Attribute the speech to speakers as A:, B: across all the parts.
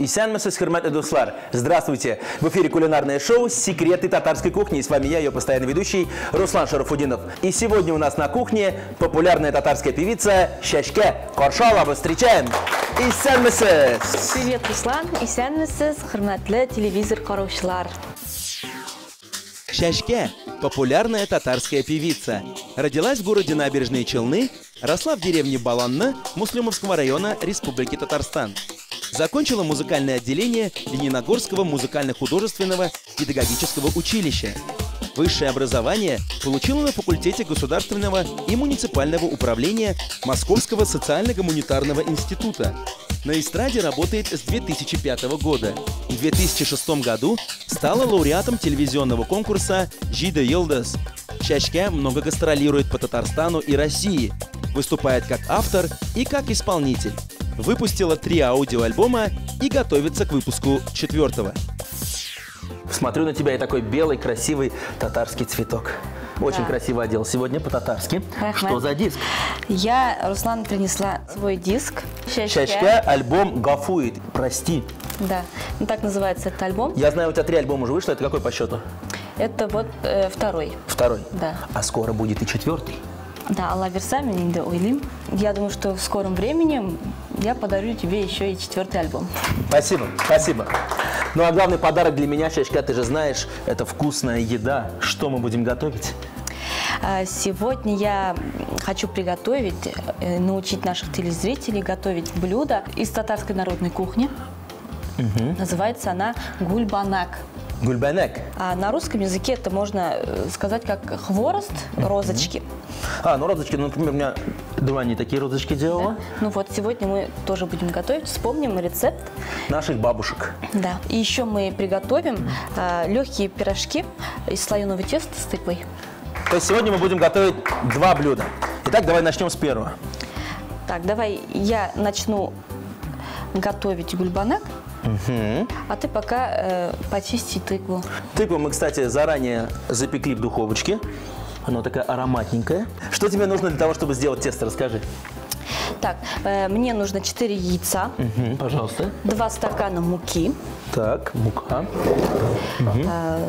A: Исәнмесез, хөрмәтле дуслар! Здравствуйте! В эфире кулинарное шоу «Секреты татарской кухни». И с вами я, ее постоянный ведущий Руслан Шарафудинов. И сегодня у нас на кухне популярная татарская певица Шәшкә Каршалова. Встречаем! Исәнмесез!
B: Привет, Руслан! Исәнмесез, хөрмәтле телевизор караучылар!
A: Шәшкә – популярная татарская певица. Родилась в городе Набережные Челны, росла в деревне Баланны Муслюмовского района Республики Татарстан. Закончила музыкальное отделение Лениногорского музыкально-художественного педагогического училища. Высшее образование получила на факультете государственного и муниципального управления Московского социально-гуманитарного института. На эстраде работает с 2005 года. В 2006 году стала лауреатом телевизионного конкурса «Жида Йылдыз». Шәшкә много гастролирует по Татарстану и России. Выступает как автор и как исполнитель. Выпустила 3 аудиоальбома и готовится к выпуску 4-го. Смотрю на тебя, и такой белый, красивый татарский цветок. Очень красиво одел сегодня по-татарски. Что за диск?
B: Я, Руслан, принесла свой диск.
A: Шәшкә, альбом «Гафуит». Прости.
B: Да, ну, так называется этот альбом.
A: Я знаю, у тебя 3 альбома уже вышло. Это какой по счету?
B: Это вот второй.
A: Второй?
B: Да.
A: А скоро будет и 4-й?
B: Да, Алла Версами, Нинда Ойлим. Я думаю, что в скором времени я подарю тебе еще и 4-й альбом.
A: Спасибо, спасибо. Ну а главный подарок для меня, Шәшкә, ты же знаешь, это вкусная еда. Что мы будем готовить?
B: Сегодня я хочу приготовить, научить наших телезрителей готовить блюдо из татарской народной кухни. Называется она гульбанак.
A: Гульбанак.
B: А на русском языке это можно сказать как хворост, розочки.
A: Ну розочки, ну, например, у меня Дуани такие розочки делала.
B: Да? Ну вот сегодня мы тоже будем готовить, вспомним рецепт
A: наших бабушек.
B: Да. И еще мы приготовим легкие пирожки из слоеного теста с тыквой.
A: То есть сегодня мы будем готовить 2 блюда. Итак, давай начнем с первого.
B: Так, давай я начну готовить гульбанак. А ты пока почисти тыкву.
A: Тыкву мы, кстати, заранее запекли в духовочке. Она такая ароматненькая. Что тебе нужно для того, чтобы сделать тесто? Расскажи.
B: Так, мне нужно 4 яйца.
A: Пожалуйста.
B: 2 стакана муки.
A: Так, мука.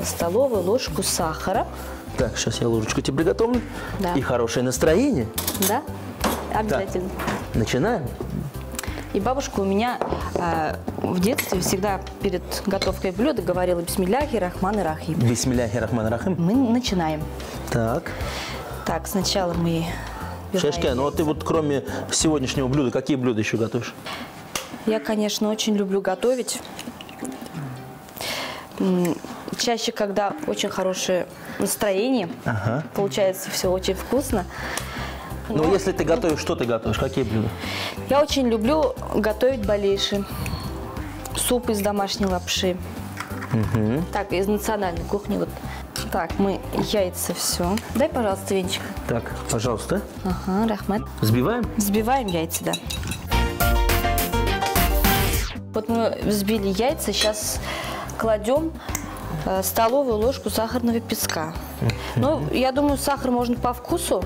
B: Столовую ложку сахара.
A: Так, сейчас я ложечку тебе приготовлю.
B: Да.
A: И хорошее настроение.
B: Да, обязательно.
A: Так. Начинаем.
B: И бабушка у меня в детстве всегда перед готовкой блюда говорила «Бисмилляхи рахман рахим».
A: Бисмилляхи рахман рахим.
B: Мы начинаем.
A: Так.
B: Так, сначала мы...
A: Шәшкә, ну а ты вот кроме сегодняшнего блюда, какие блюда еще готовишь?
B: Я, конечно, очень люблю готовить. Чаще, когда очень хорошее настроение, получается все очень вкусно.
A: Но если ты готовишь, что ты готовишь? Какие блюда?
B: Я очень люблю готовить балейши, суп из домашней лапши. Так, из национальной кухни. Вот. Так, мы яйца все. Дай, пожалуйста, венчик.
A: Так, пожалуйста.
B: Ага, рахмет.
A: Взбиваем?
B: Взбиваем яйца, да. Вот мы взбили яйца, сейчас кладем столовую ложку сахарного песка. Ну, я думаю, сахар можно по вкусу.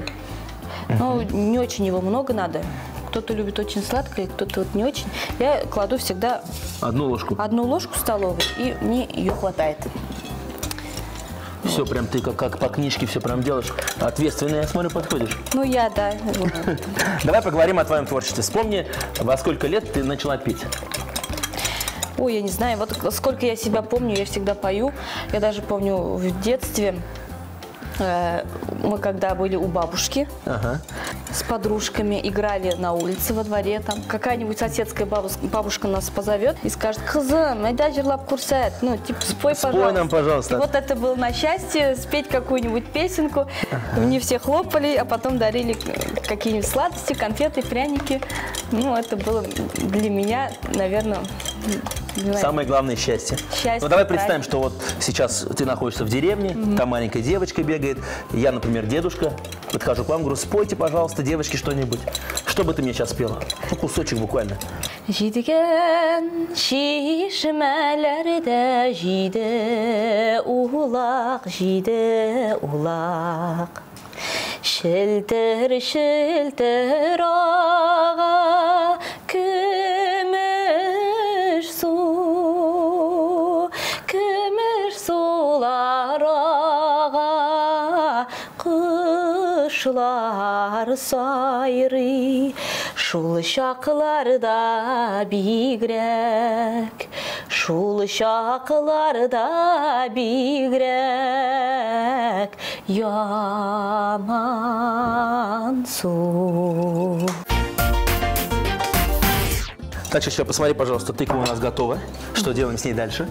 B: Но не очень его много надо. Кто-то любит очень сладкое, кто-то вот не очень. Я кладу всегда
A: 1 ложку.
B: 1 ложку столовую, и мне ее хватает.
A: Все, прям ты как по книжке все прям делаешь. Ответственно, я смотрю, подходишь.
B: Ну, я, да.
A: Давай поговорим о твоем творчестве. Вспомни, во сколько лет ты начала петь?
B: Ой, я не знаю, вот сколько я себя помню, я всегда пою. Я даже помню в детстве... Мы когда были у бабушки с подружками, играли на улице во дворе, там какая-нибудь соседская бабушка нас позовет и скажет: «Кызым, айда жырлап курсет», ну типа спой, пожалуйста.
A: Спой нам, пожалуйста.
B: И вот это было на счастье, спеть какую-нибудь песенку. Мне все хлопали, а потом дарили какие-нибудь сладости, конфеты, пряники. Ну это было для меня, наверное,
A: Самое главное — счастье. Ну, давай представим, что вот сейчас ты находишься в деревне, там маленькая девочка бегает, я, например, дедушка, подхожу к вам, говорю: спойте, пожалуйста, девочки, что-нибудь. Что бы ты мне сейчас спела? Ну, кусочек буквально.
B: Жидген шишмелерде жиде улак, Шелтер, шелтер аğa, kömür sular ağa, kışlar sayrı, şul şaklarda bigrek, şul şaklarda bigrek, yaman su.
A: Так, сейчас посмотри, пожалуйста, тыква у нас готова. Что делаем с ней дальше?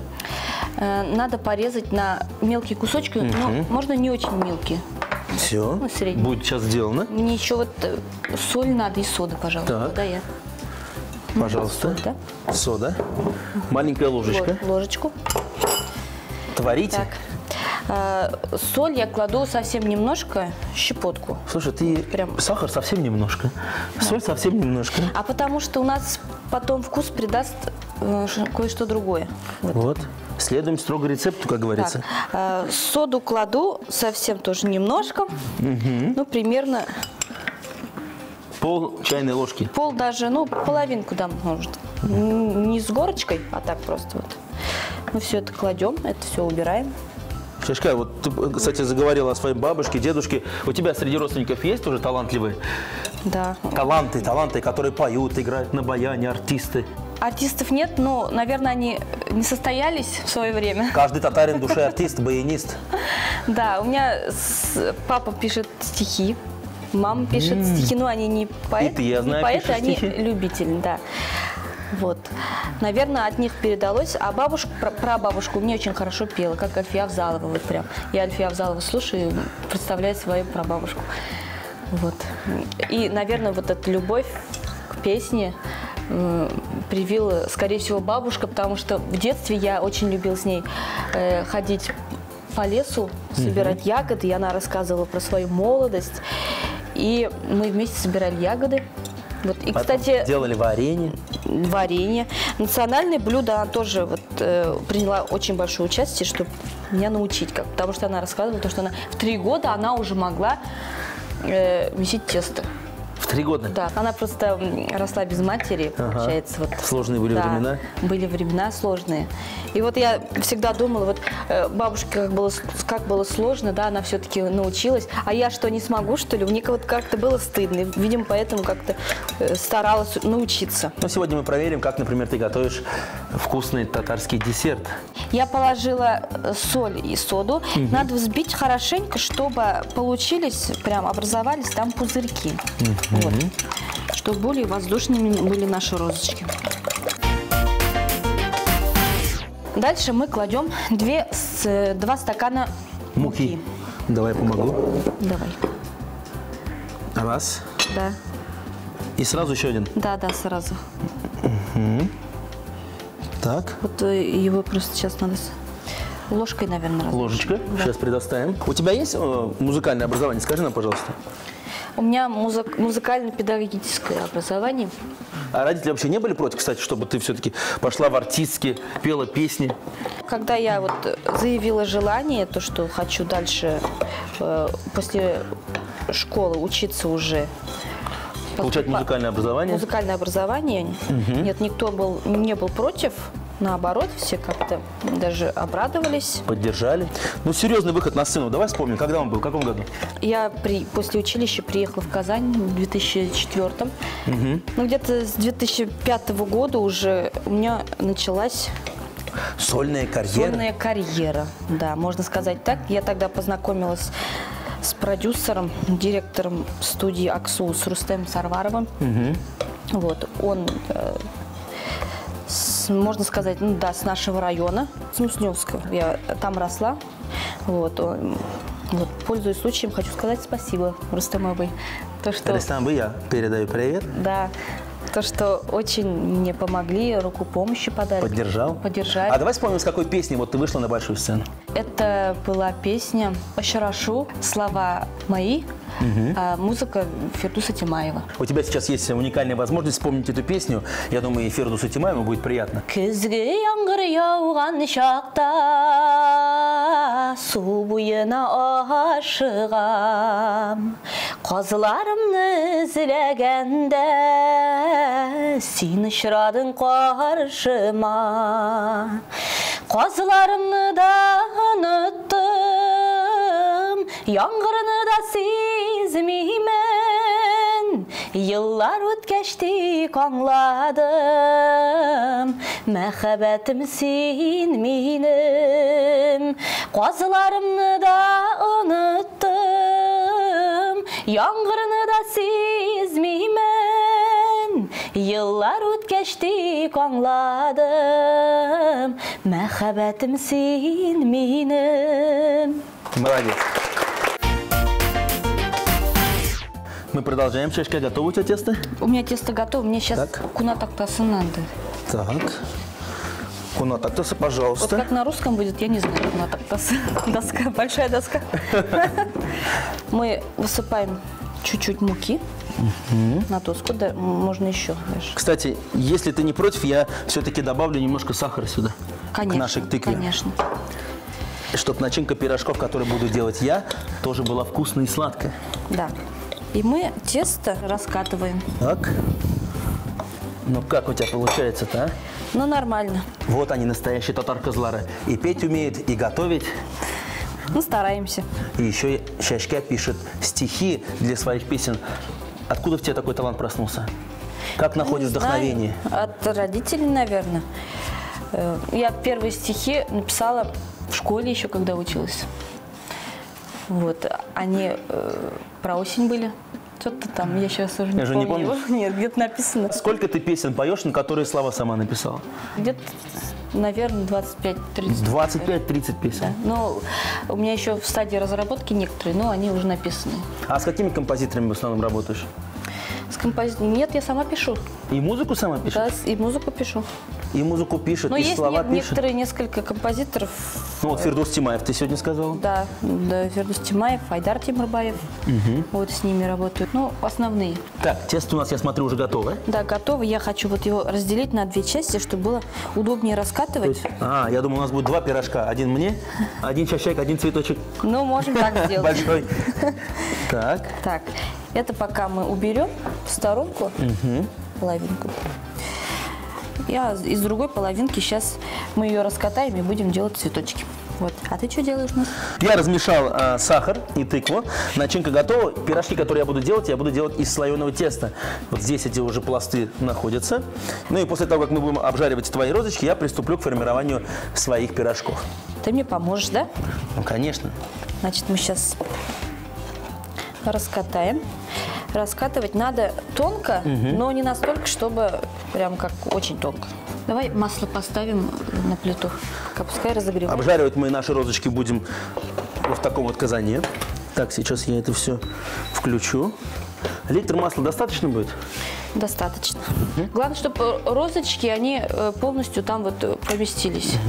B: Надо порезать на мелкие кусочки, но можно не очень мелкие.
A: Все,
B: Ну,
A: будет сейчас сделано.
B: Мне еще вот соль надо и сода, пожалуйста.
A: Так.
B: Да, я.
A: Пожалуйста.
B: Соль, да?
A: Сода. Маленькая ложечка.
B: Ложечку.
A: Творите.
B: Так. Соль я кладу совсем немножко, щепотку.
A: Слушай, ты
B: Прям.
A: сахар совсем немножко, соль совсем немножко.
B: А потому что у нас потом вкус придаст кое-что другое.
A: Вот. Следуем строго рецепту, как говорится.
B: Так, соду кладу совсем тоже немножко, ну примерно
A: Пол чайной ложки.
B: пол даже, ну половинку дам, может. Не с горочкой, а так просто вот. Мы все это кладем, это все убираем.
A: Шашка, вот ты, кстати, заговорила о своей бабушке, дедушке. У тебя среди родственников есть уже талантливые?
B: Да.
A: Таланты, которые поют, играют на баяне, артисты.
B: Артистов нет, но, наверное, они не состоялись в свое время.
A: Каждый татарин в душе артист, баянист.
B: Да, у меня папа пишет стихи, мама пишет стихи, но они не поэты,
A: я знаю,
B: не поэты,
A: пишешь
B: они
A: стихи?
B: любители, да. Вот. Наверное, от них передалось. А бабушка, прабабушка у меня очень хорошо пела, как Альфия Авзалова. Вот прям. Я Альфия Авзалова слушаю и представляю свою прабабушку. Вот. И, наверное, вот эта любовь к песне привила, скорее всего, бабушка, потому что в детстве я очень любила с ней ходить по лесу, собирать ягоды. И она рассказывала про свою молодость. И мы вместе собирали ягоды. Вот. И,
A: Потом
B: кстати,
A: делали варенье.
B: Национальное блюдо она тоже вот, приняла очень большое участие, чтобы меня научить. Потому что она рассказывала, что она в 3 года она уже могла месить тесто.
A: В 3 года?
B: Да, она просто росла без матери, получается. Вот,
A: сложные были времена?
B: Были времена сложные. И вот я всегда думала, вот бабушке как было сложно, да, она все-таки научилась. А я что, не смогу, что ли? Мне вот как-то было стыдно. И, видимо, поэтому как-то старалась научиться.
A: Ну, сегодня мы проверим, как, например, ты готовишь вкусный татарский десерт.
B: Я положила соль и соду. Надо взбить хорошенько, чтобы получились, прям образовались там пузырьки. Вот. Чтобы более воздушными были наши розочки. Дальше мы кладем 2 стакана муки.
A: Давай помогу.
B: Давай.
A: Раз.
B: Да.
A: И сразу еще один.
B: Да, сразу.
A: Так.
B: Вот его просто сейчас надо ложкой, наверное, разложить.
A: Ложечка.
B: Да.
A: Сейчас предоставим. У тебя есть музыкальное образование? Скажи нам, пожалуйста.
B: У меня музыкально-педагогическое образование.
A: А родители вообще не были против, кстати, чтобы ты все-таки пошла в артистки, пела песни?
B: Когда я вот заявила желание, то, что хочу дальше после школы учиться уже.
A: Получать музыкальное образование?
B: Музыкальное образование. Нет, никто не был против. Наоборот, все как-то даже обрадовались.
A: Поддержали. Ну, серьезный выход на сцену. Давай вспомним, когда он был, в каком году?
B: Я после училища приехала в Казань в 2004. Ну, где-то с 2005 года уже у меня началась
A: сольная карьера.
B: Сольная карьера, да, можно сказать так. Я тогда познакомилась с продюсером, директором студии «Аксу» с Рустемом Сарваровым. Вот, он... можно сказать, ну да, с нашего района, с Мусневского. Я там росла. Вот, пользуясь случаем, хочу сказать спасибо Рустемовой.
A: Рустемовой я передаю привет.
B: Да. То, что очень мне помогли, руку помощи подали.
A: Поддержал?
B: Поддержали.
A: А давай вспомним, с какой песни вот ты вышла на большую сцену.
B: Это была песня «Ощерашу», слова мои, а музыка Фирдуса Тимаева.
A: У тебя сейчас есть уникальная возможность вспомнить эту песню. Я думаю, и Фирдусу Тимаеву будет приятно.
B: Күзге яңгыр яуған шақта, су буена ашығам. Қазыларымны ізлегенде, сен ұшырадың қаршыма. Қазыларымны да ұныттым, яңғырыны да сезмеймін. Yıllar ötkeşti anladım, məhəbbətim sen benim. Qazılarımı da unuttum, yağmurunu da sezmeymen. Yıllar ötkeşti anladım, məhəbbətim sen benim.
A: Молодец. Мы продолжаем. Чашка, готово у тебя тесто?
B: У меня тесто готово, мне сейчас куна тактасы надо.
A: Так. Куна тактасы, пожалуйста.
B: Вот как на русском будет, я не знаю, куна тактасы. Доска, большая доска. Мы высыпаем чуть-чуть муки на доску, да, можно еще даже.
A: Кстати, если ты не против, я все-таки добавлю немножко сахара сюда.
B: Конечно,
A: к нашей тыкве.
B: Конечно.
A: Чтобы начинка пирожков, которые буду делать я, тоже была вкусная и сладкая.
B: Да. И мы тесто раскатываем.
A: Так. Ну как у тебя получается-то, а?
B: Ну нормально.
A: Вот они, настоящие татар-кызлары. И петь умеют, и готовить.
B: Ну стараемся.
A: И еще Чашка пишет стихи для своих песен. Откуда в тебе такой талант проснулся? Как находишь вдохновение?
B: От родителей, наверное. Я первые стихи написала в школе еще, когда училась. Вот, они про осень были. Что-то там, я сейчас уже не помню. Нет, где-то написано.
A: Сколько ты песен поешь, на которые слова сама написала?
B: Где-то, наверное, 25-30.
A: 25-30 песен?
B: Да. Ну, у меня еще в стадии разработки некоторые, но они уже написаны.
A: А с какими композиторами в основном работаешь?
B: С композитором? Нет, я сама пишу.
A: И музыку сама пишешь?
B: Да, и музыку пишу.
A: И музыку пишет,
B: но
A: и
B: есть
A: слова пишет?
B: некоторые, несколько композиторов.
A: Ну вот Фирдус Тимаев ты сегодня сказала?
B: Да, Фирдус Тимаев, Айдар Тимурбаев. Вот с ними работают. Ну, основные.
A: Так, тесто у нас, я смотрю, уже готово.
B: Да, готово. Я хочу вот его разделить на две части, чтобы было удобнее раскатывать.
A: Я думаю, у нас будет два пирожка. Один мне, один чащайк, один цветочек.
B: Ну, можем так сделать.
A: Большой. Так.
B: Так, это пока мы уберем в сторонку половинку. Я из другой половинки сейчас мы ее раскатаем и будем делать цветочки. Вот. А ты что делаешь у нас?
A: Я размешал сахар и тыкву. Начинка готова. Пирожки, которые я буду делать из слоеного теста. Вот здесь эти уже пласты находятся. Ну и после того, как мы будем обжаривать твои розочки, я приступлю к формированию своих пирожков.
B: Ты мне поможешь, да?
A: Ну, конечно.
B: Значит, мы сейчас раскатаем. Раскатывать надо тонко, но не настолько, чтобы прям как очень тонко. Давай масло поставим на плиту, пускай разогревается.
A: Обжаривать мы наши розочки будем вот в таком вот казане. Так, сейчас я это все включу. Литр масла достаточно будет?
B: Достаточно. Главное, чтобы розочки, они полностью там вот поместились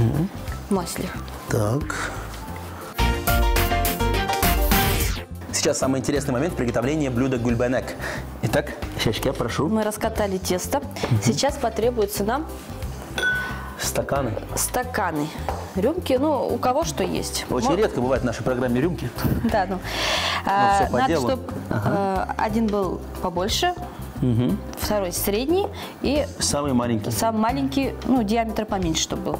B: в масле.
A: Так. Сейчас самый интересный момент приготовления блюда гульбанек. Итак, Чашка, прошу.
B: Мы раскатали тесто. Сейчас потребуется нам
A: стаканы.
B: Стаканы. Рюмки, ну, у кого что есть.
A: Очень редко бывает в нашей программе рюмки.
B: Да, ну.
A: Все по
B: надо,
A: делу.
B: чтобы один был побольше, второй средний и
A: самый маленький.
B: Самый маленький, ну, диаметр поменьше, чтобы был.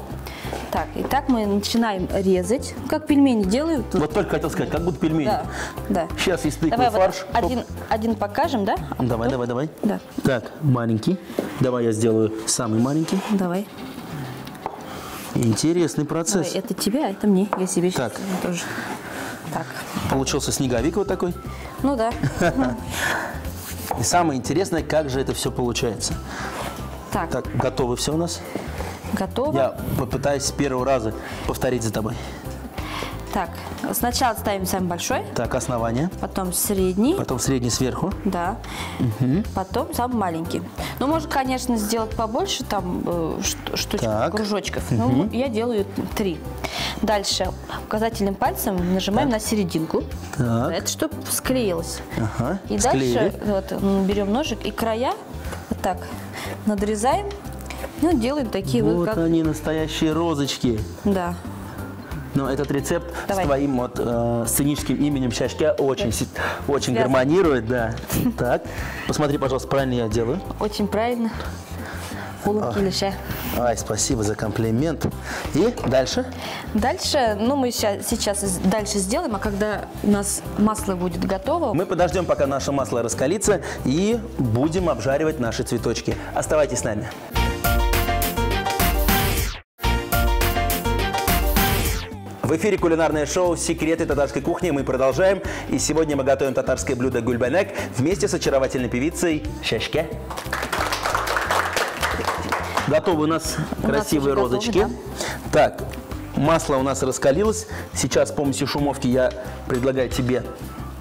B: Так, и так мы начинаем резать, как пельмени делают.
A: Вот только хотел сказать, как будут пельмени.
B: Да, да.
A: Сейчас есть тыквый
B: давай
A: фарш.
B: Вот один покажем, да?
A: Давай.
B: Да.
A: Так, маленький. Давай я сделаю самый маленький.
B: Давай.
A: Интересный процесс.
B: Давай, это тебе, а это мне. Я себе
A: так.
B: Сейчас тоже. Так.
A: Получился снеговик вот такой.
B: Ну да.
A: И самое интересное, как же это все получается. Так, готово все у нас?
B: Готово.
A: Я попытаюсь с первого раза повторить за тобой.
B: Так, сначала ставим самый большой.
A: Так, основание.
B: Потом средний.
A: Потом средний сверху.
B: Да. Угу. Потом самый маленький. Ну, можно, конечно, сделать побольше, там, штучек, кружочков. Угу. Но я делаю 3. Дальше указательным пальцем нажимаем на серединку. Так. Это чтобы склеилось.
A: Ага.
B: И дальше вот, берем ножик и края вот так надрезаем. Ну, делаем такие вот.
A: Вот они, настоящие розочки.
B: Да.
A: Но этот рецепт с твоим вот, сценическим именем Шашке очень гармонирует, да. Так, посмотри, пожалуйста, правильно я делаю?
B: Очень правильно. Улыбки лиша.
A: Ай, спасибо за комплимент. И дальше?
B: Дальше, ну, мы сейчас дальше сделаем, а когда у нас масло будет готово...
A: Мы подождем, пока наше масло раскалится, и будем обжаривать наши цветочки. Оставайтесь с нами. В эфире кулинарное шоу «Секреты татарской кухни». Мы продолжаем. И сегодня мы готовим татарское блюдо гульбанек вместе с очаровательной певицей Шашке. Готовы у нас красивые розочки.
B: Готовы,
A: да. Так, масло у нас раскалилось. Сейчас с помощью шумовки я предлагаю тебе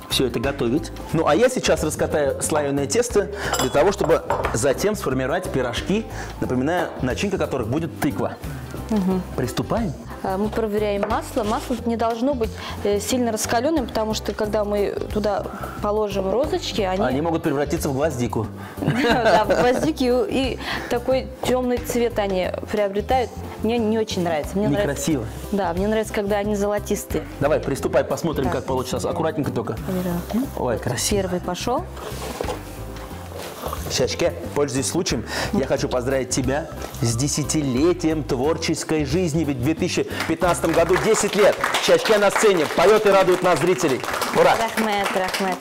A: все это готовить. Ну, а я сейчас раскатаю слоеное тесто для того, чтобы затем сформировать пирожки, напоминаю, начинка которых будет тыква. Угу. Приступаем?
B: Мы проверяем масло. Масло не должно быть сильно раскаленным, потому что когда мы туда положим розочки,
A: они могут превратиться в гвоздику.
B: Да, в гвоздики, и такой темный цвет они приобретают. Мне не очень нравится.
A: Некрасиво.
B: Да, мне нравится, когда они золотистые.
A: Давай, приступай, посмотрим, как получится. Аккуратненько только. Ой, красиво.
B: Первый пошел.
A: Шашке, пользуясь случаем, я хочу поздравить тебя с 10-летием творческой жизни. Ведь в 2015 году 10 лет. Шашке на сцене поет и радует нас, зрителей. Ура!
B: Рахмет, рахмет.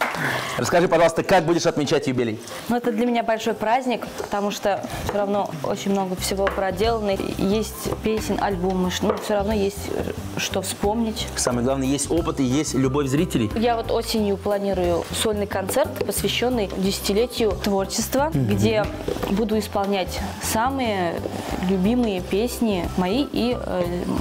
A: Расскажи, пожалуйста, как будешь отмечать юбилей?
B: Ну, это для меня большой праздник, потому что все равно очень много всего проделано. Есть песен, альбомы, но все равно есть что вспомнить.
A: Самое главное, есть опыт и есть любовь зрителей.
B: Я вот осенью планирую сольный концерт, посвященный 10-летию творчества, где буду исполнять самые любимые песни мои и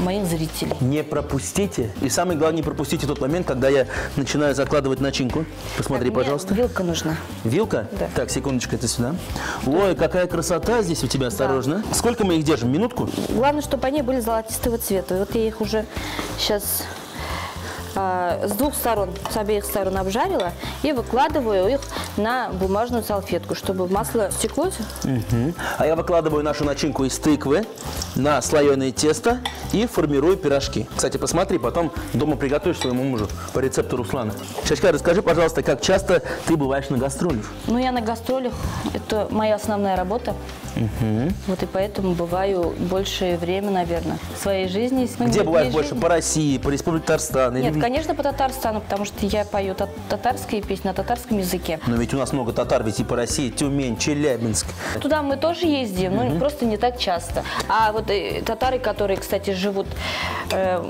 B: моих зрителей.
A: Не пропустите. И самое главное, не пропустите тот момент, когда я начинаю закладывать начинку. Посмотри,
B: так,
A: пожалуйста.
B: Вилка нужна.
A: Вилка?
B: Да.
A: Так, секундочку, это сюда. Ой, какая красота здесь у тебя, осторожно. Да. Сколько мы их держим? Минутку?
B: Главное, чтобы они были золотистого цвета. И вот я их уже сейчас с двух сторон, с обеих сторон обжарила и выкладываю их на бумажную салфетку, чтобы масло стеклось.
A: Угу. А я выкладываю нашу начинку из тыквы на слоеное тесто и формирую пирожки. Кстати, посмотри, потом дома приготовишь своему мужу по рецепту Руслана. Шашка, расскажи, пожалуйста, как часто ты бываешь на гастролях?
B: Ну, я на гастролях, это моя основная работа. Угу. Вот и поэтому бываю большее время, наверное, в своей жизни.
A: Где бываешь больше? По России, по Республике Татарстан?
B: Нет, конечно, по Татарстану, потому что я пою татарские песни на татарском языке.
A: Но ведь у нас много татар, ведь и по России, Тюмень, Челябинск.
B: Туда мы тоже ездим, но просто не так часто. А вот татары, которые, кстати, живут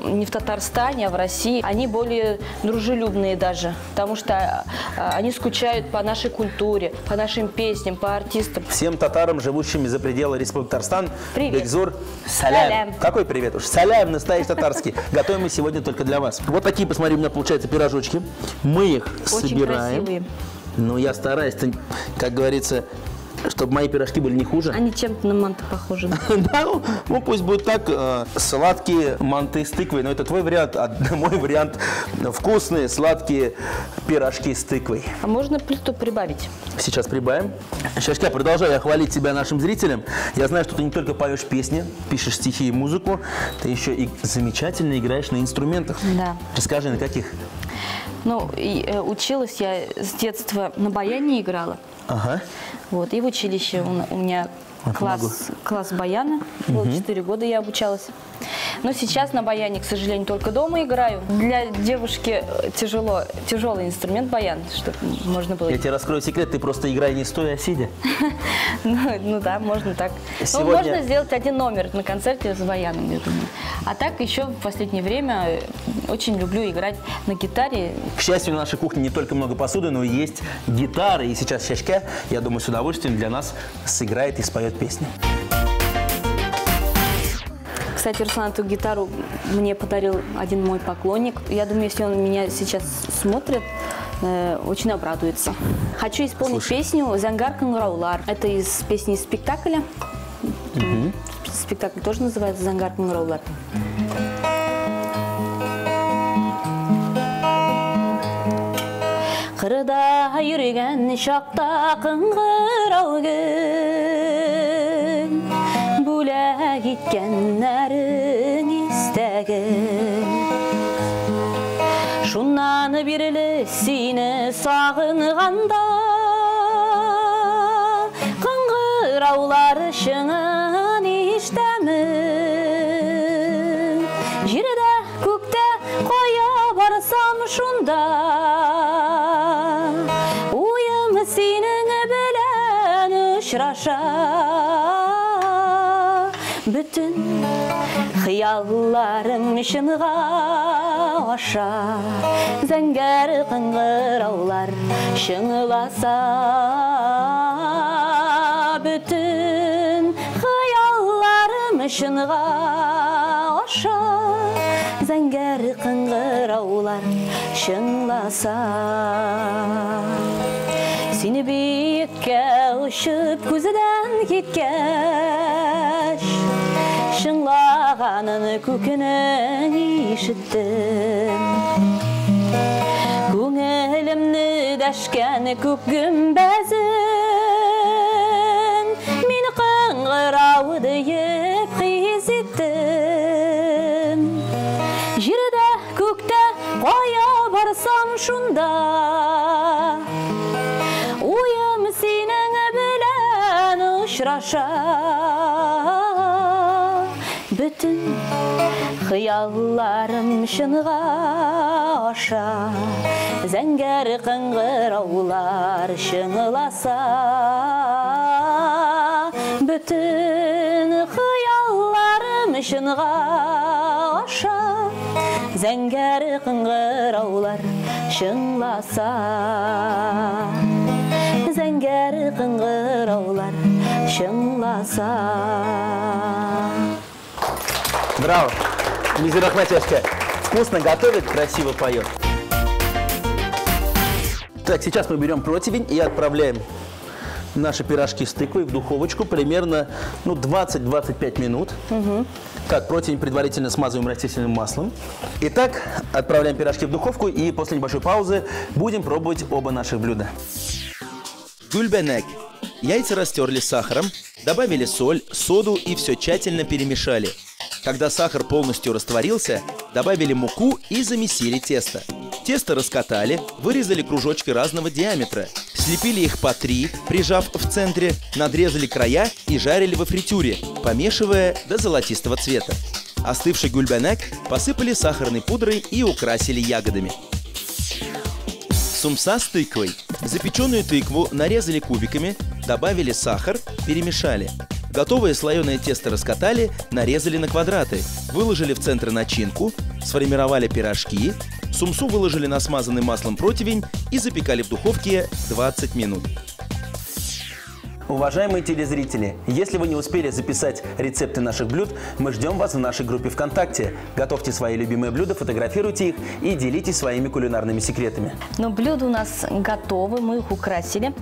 B: не в Татарстане, а в России, они более дружелюбные даже, потому что они скучают по нашей культуре, по нашим песням, по артистам.
A: Всем татарам, живущим за пределы Республики Татарстан,
B: привет.
A: Бекзур, салям. Какой привет уж? Салям настоящий татарский. Готовим мы сегодня только для вас. Вот такие, посмотри, у меня получаются пирожочки. Мы их
B: очень
A: собираем.
B: Красивые.
A: Ну, я стараюсь, как говорится, чтобы мои пирожки были не хуже.
B: Они чем-то на манты похожи.
A: Да, ну пусть будет так. Сладкие манты с тыквой. Но это твой вариант, а мой вариант вкусные, сладкие пирожки с тыквой.
B: А можно плиту прибавить?
A: Сейчас прибавим. Шашка, продолжаю хвалить тебя нашим зрителям. Я знаю, что ты не только поешь песни, пишешь стихи и музыку, ты еще и замечательно играешь на инструментах.
B: Да.
A: Расскажи, на каких?
B: Ну, училась я с детства, на баяне играла.
A: Ага.
B: Вот, и в училище у меня класс баяна. Было 4 года я обучалась. Но сейчас на баяне, к сожалению, только дома играю. Для девушки тяжелый инструмент баян, чтобы можно было...
A: Я тебе раскрою секрет, ты просто играй не стоя, а сидя.
B: Ну да, можно так. Ну, можно сделать один номер на концерте с баяном, я думаю. А так еще в последнее время очень люблю играть на гитаре.
A: К счастью, на нашей кухне не только много посуды, но и есть гитары. И сейчас Шашка, я думаю, с удовольствием для нас сыграет и споет песни.
B: Кстати, Руслан, эту гитару мне подарил один мой поклонник. Я думаю, если он меня сейчас смотрит, очень обрадуется. Хочу исполнить песню «Зангар Кынгыраулар». Это из песни из спектакля. Спектакль тоже называется «Зангар Кынгыраулар». Қырда үйреген шақта қыңғырау күн, бөлек еткенлерің естәгін. Шуннан бірілі сені сағынғанда, қыңғыраулар шыңын ештәмін. Жерде көкте қоя барсам шунда, сенің білән ұшыраша, бүтін қиялларым шынға аша, зәңгәр қыңғыраулар шыңыласа, бүтін қиялларым шынға аша, зәңгәр қыңғыраулар шыңласа. Сені биікке ұшып көзіден кеткеш, шыңлағанын көкінің ишіттім. Көңілімні дәшкен көк күмбәзін, мен қыңғырауды еп кезеттім. Жерде көкте қоя барсам шунда, ойым сенің білән ұшыраша, бүтін қиялларым шынға аша, зәңгәр қыңғыраулар шыңыласа, бүтін қиялларым шынға аша, зәңгәр қыңғыраулар шыңласа, зәңгәр қыңғыраулар шыңласа.
A: Браво! Низира Ахматьевская вкусно готовит, красиво поет. Так, сейчас мы берем противень и отправляем наши пирожки с тыквой в духовочку примерно 20-25 минут. Так, противень предварительно смазываем растительным маслом. Итак, отправляем пирожки в духовку и после небольшой паузы будем пробовать оба наших блюда. Гульбенек. Яйца растерли с сахаром, добавили соль, соду и все тщательно перемешали. Когда сахар полностью растворился, добавили муку и замесили тесто. Тесто раскатали, вырезали кружочки разного диаметра, слепили их по 3, прижав в центре, надрезали края и жарили во фритюре, помешивая до золотистого цвета. Остывший гульбенек посыпали сахарной пудрой и украсили ягодами. Сумса с тыквой. Запеченную тыкву нарезали кубиками, добавили сахар, перемешали. Готовое слоеное тесто раскатали, нарезали на квадраты, выложили в центр начинку, сформировали пирожки, сумсу выложили на смазанный маслом противень и запекали в духовке 20 минут. Уважаемые телезрители, если вы не успели записать рецепты наших блюд, мы ждем вас в нашей группе ВКонтакте. Готовьте свои любимые блюда, фотографируйте их и делитесь своими кулинарными секретами.
B: Но блюда у нас готовы, мы их украсили.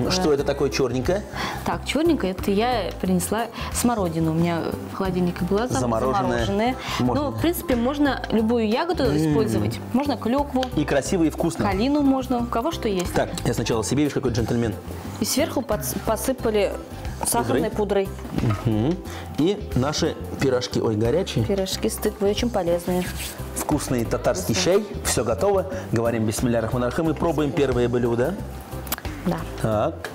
A: Что это такое черненькое?
B: Так, черненькое, это я принесла смородину. У меня в холодильнике была замороженная. Ну, в принципе, можно любую ягоду использовать. Можно клюкву.
A: И красиво, и вкусно.
B: Калину можно, у кого что есть.
A: Так, я сначала себе, видишь, какой джентльмен.
B: И сверху посыпали сахарной пудрой.
A: И наши пирожки, ой, горячие.
B: Пирожки с тыквой, очень полезные.
A: Вкусный татарский чай, все готово. Говорим бисмилля рахман рахим и пробуем первое блюдо.
B: Да.
A: Так.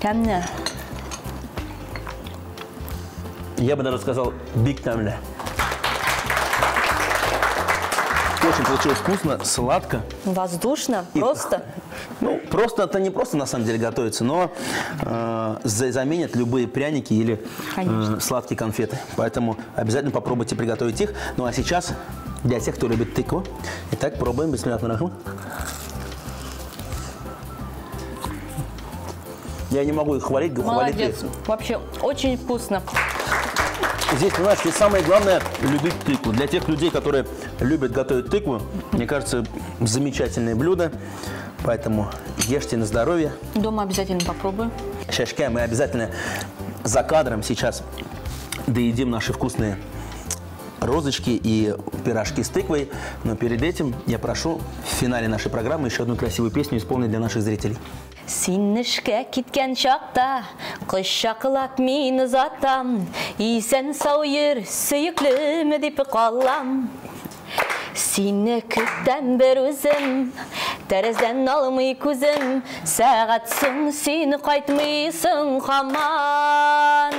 B: Тамня.
A: Я бы даже сказал биг тамля. Очень получилось вкусно, сладко.
B: Воздушно, просто.
A: Ну, просто это не просто на самом деле готовится, но заменят любые пряники или сладкие конфеты. Поэтому обязательно попробуйте приготовить их. Ну а сейчас для тех, кто любит тыкву. Итак, пробуем. Бисмилля рахман рахим. Я не могу их хвалить,
B: Молодец. Вообще очень вкусно.
A: Здесь, понимаешь, здесь самое главное – любить тыкву. Для тех людей, которые любят готовить тыкву, мне кажется, замечательное блюдо. Поэтому ешьте на здоровье.
B: Дома обязательно попробую.
A: Шашка, мы обязательно за кадром сейчас доедим наши вкусные розочки и пирожки с тыквой. Но перед этим я прошу в финале нашей программы еще одну красивую песню исполнить для наших зрителей.
B: Синішке кеткен шақта, қыш шақылап мені затам, исен сау ер сүйіклімі деп қалам. Сені күттен бір өзім, тәрізден алмай көзім, сағатсың сені қайтмайсың қаман.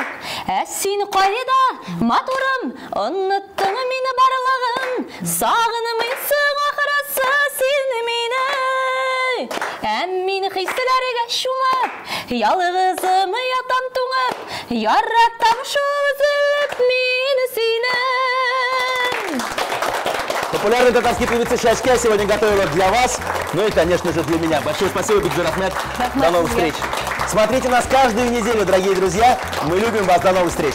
B: Сені қайда, матурым, ұнныттың мені барлығын, сағынымайсың ақырасы сені мені. Мені қисілерге шумап, ялғызымы ятам туңып, яраттам шозып мені сені.
A: Популярная татарская певица Шашка сегодня готовила для вас, ну и, конечно же, для меня. Большое спасибо, Бикзур Ахмед. До новых встреч. Смотрите нас каждую неделю, дорогие друзья. Мы любим вас. До новых встреч.